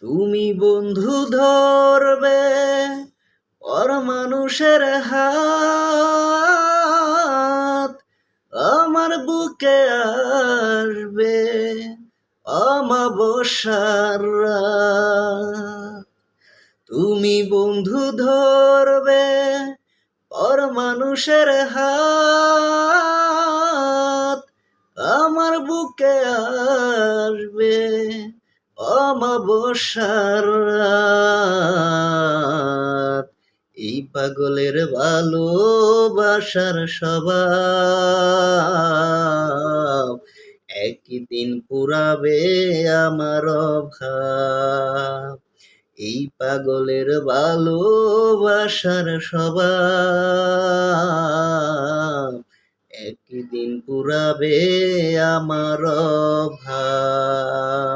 তুমি বন্ধু ধরবে পর মানুষের হাত, আমার বুকে আসবে অমাবস্যার রাত। তুমি বন্ধু ধরবে পর মানুষের হাত, আমার বুকে আসবে অমাবস্যার রাত। এই পাগলের ভালোবাসার স্বভাব একদিন পুরাবে আমার অভাব। এই পাগলের ভালোবাসার স্বভাব একদিন পুরাবে আমার অভাব।